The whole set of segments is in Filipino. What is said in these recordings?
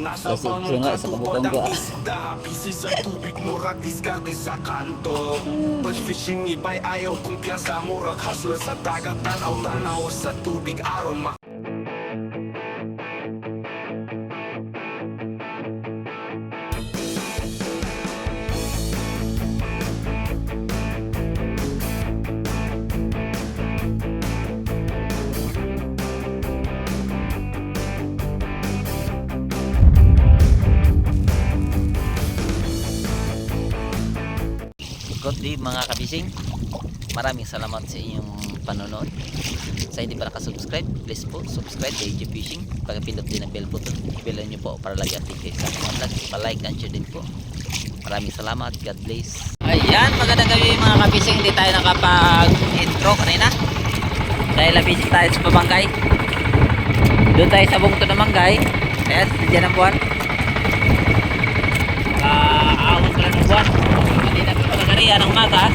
Kasi nga sa kabukang ba. Pisi sa tubig, murag diskarte sa kanto. Pag fishing, iba'y ayaw kumpiyansa, murag hustler sa dagat. Tanaw-tanaw sa tubig, aron Good day mga kabising. Maraming salamat sa inyong panonood. Sa hindi pa nakasubscribe, please po subscribe kay AJ Fishing. Pagpindot din ang bell button, i-bell nyo po para lagi update sa mga vlog. Pa-like and share din po. Maraming salamat. God bless. Ayan, magandang gabi mga kabising. Hindi tayo nakapag-intro kanina dahil busy tayo sa Pabangkay. Doon tayo sa bungto ng Manggay. Ayan, dyan ang buwan. Aawon pala ng buwan. Kanina po nagkariya ng umaga.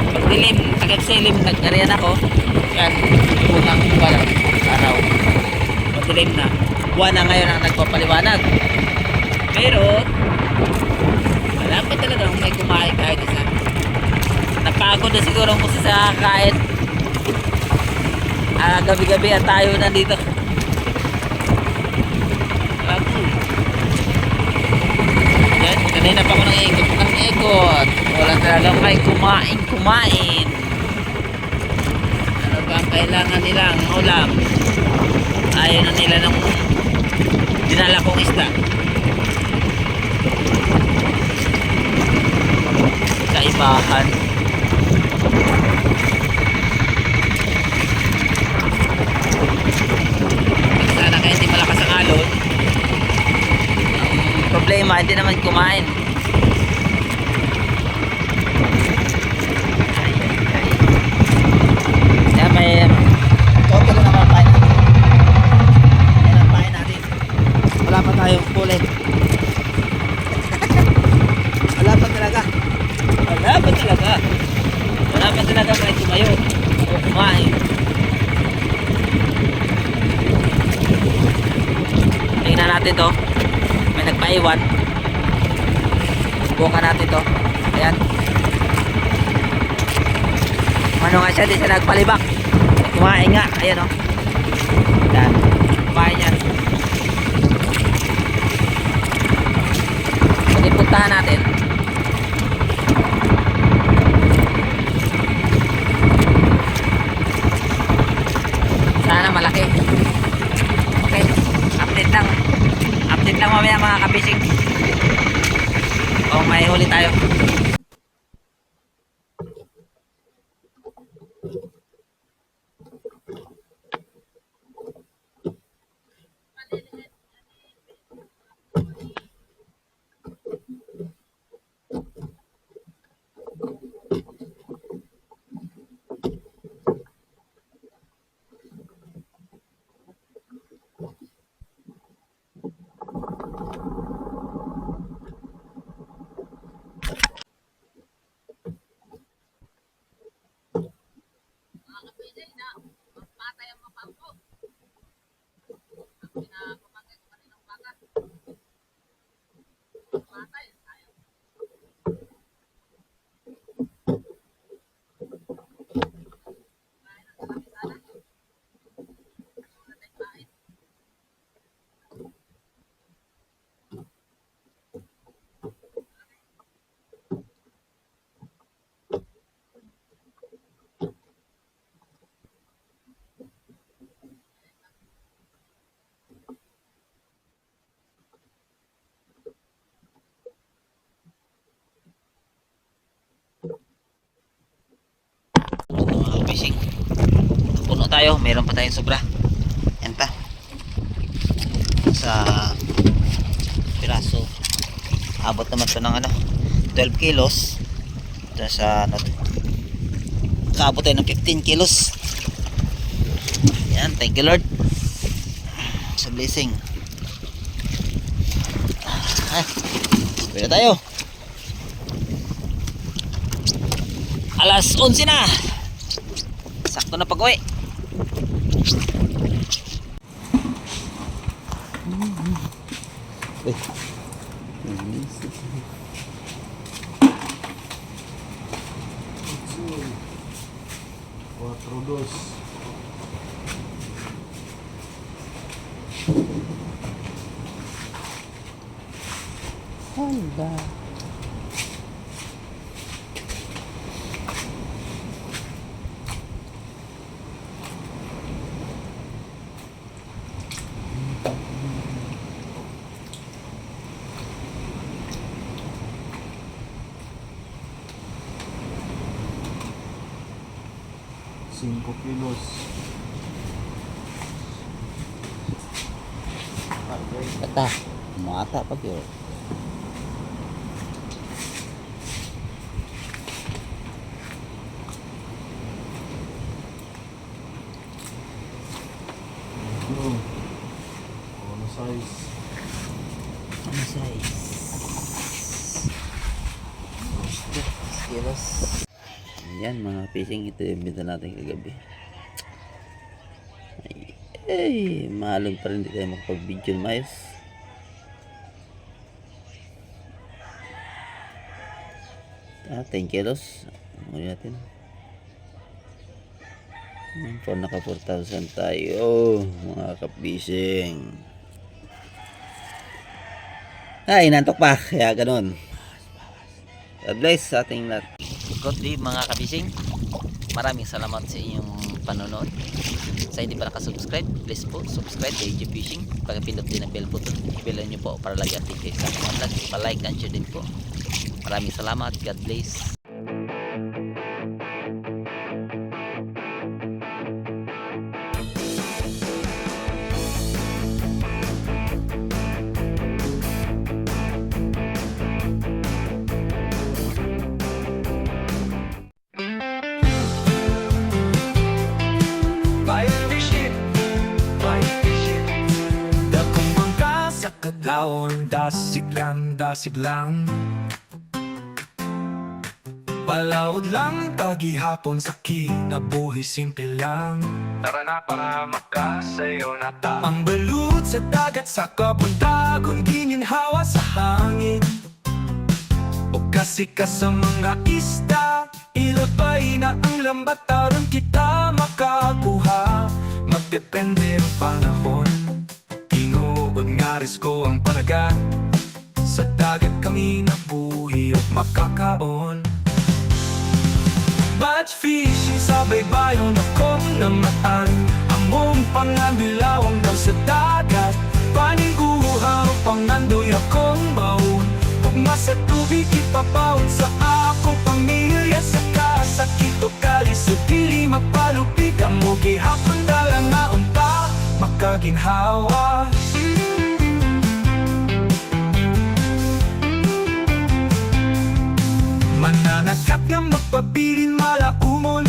Pag dilim, tagap silim, nagkariyan ako. Yan, unang buwan araw. Pag dilim na, buwan na ngayon ang nagpapaliwanag. Pero malapit talagang may kumain kahit isa. Napagod na siguro mo sa kain. Gabi-gabi at tayo nandito. Yan, kanina pa ako nang ikot. Wala talagang may kumain. Ano ba ang kailangan nilang ulam? Ayaw na nila ng dinala kong isda. Kaibahan. Sana kaya hindi malakas ang alon. Problema, hindi naman kumain. Kaya may total na nakapain natin. Yan ang pain natin. Wala pa tayong kulay. Wala pa talaga kahit tumayo o kumain. Tingnan natin to. May nagpaiwan. Subukan natin to. Ayan. Ano nga siya, di siya nagpalibak. Kumain nga. Ayan o. Ayan. Kumain yan. Pwede puntahan natin. Sana malaki. Okay. Update lang mamaya mga kabising. O may huli tayo. Fishing. Puno tayo, meron pa tayong sobra. Yan pa. Sa piraso. Abot naman to ng 12 kilos. Sa kaabot tayo ng 15 kilos. Yan, thank you Lord. Sa blessing. Pwede tayo. Alas 11 na. Sakto na pag-uwi. Cuatro dos. Hala. Cinco kilos. Ata, mata pag yun. Yun. Ano size? Ano size? Kilos. Yan mga fishing, ito yung binta natin kagabi. Ay, mahalong pa rin, hindi tayo makapag-video ng mayos. Ah, 10 kilos. Muli natin. For naka 4,000 tayo, mga ka-fishing. Ay, nantok pa, kaya ganun. God bless sa ating lahat. Good day mga ka-fishing. Maraming salamat sa inyong panonood. Sa hindi pa nakasubscribe, please po subscribe kay AJ Fishing. Pagpindot din ang bell button, i-bell nyo po para lagi update sa aking vlog. Pa-like and share din po. Maraming salamat. God bless. Dakong mangga sa kadlaon, dasig lang Palawod lang, tagihapon sa kinabuhi, simple lang Tara na para makasayo na ta Ang balut sa dagat sa kapuntagon, gininhawa sa hangin O kasi ka sa mga isda, ilabay na ang lambat, taron kita makakuha Magdepende ang panahon, tinuod nga risko ang panagat Sa dagat kami nabuhi at makakaon Batch fishing sa baybayon akong namataan Among pangabilawang daw sa dagat Paniguhaw pangandoy akong baon Pugma sa tubig ipapaon sa akong pamilya Sa kasakit o kalisod dili mapalupig Ang mugi hapon dalang nga unta makaginhawa Mananakap nga magpabilin malaumon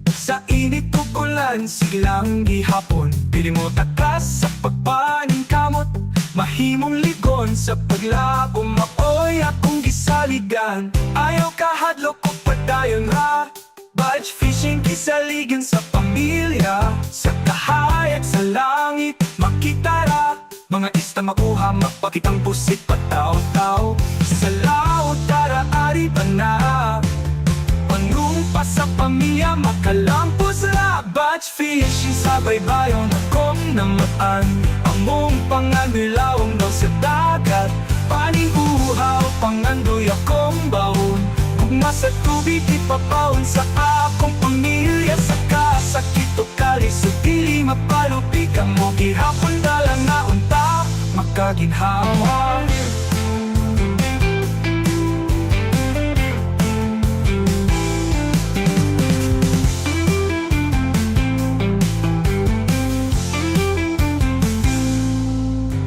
Sa init o ulan, silang gihapon Pili mo takas sa pagpaning kamot Mahimong ligon sa paglabo maoy akong gisaligan Ayaw kahadlok o padayon ra Batch fishing kisaligan sa pamilya Sa kahayag sa langit makita ra Mga ista makuha magpakitang pusit pataw-taw Sa laot tara ari ba na Panumpa sa pamilya makalampos ra Batch fishing sa baybayon akong namaan Among panganilawang daw sa dagat Paniguhaw pangandoy akong baon Gugma sa tubig ipapaon sa akong pamilya Sa kasakit o kalisod dili mapalupig Ang mugi hapon dalang na unta makaginhawa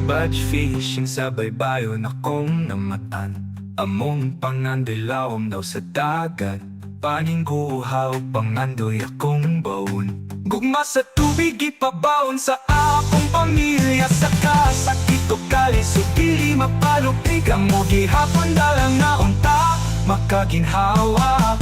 Batch fishing sa baybayon akong namatan Among pangandilawom daw sa dagat Paningguhaw pangandoy akong baon Gugma sa tubig ipabaon sa akong pamilya Sa kasakit o kalisod dili mapalupig Ang mugi hapon dalang na unta makaginhawa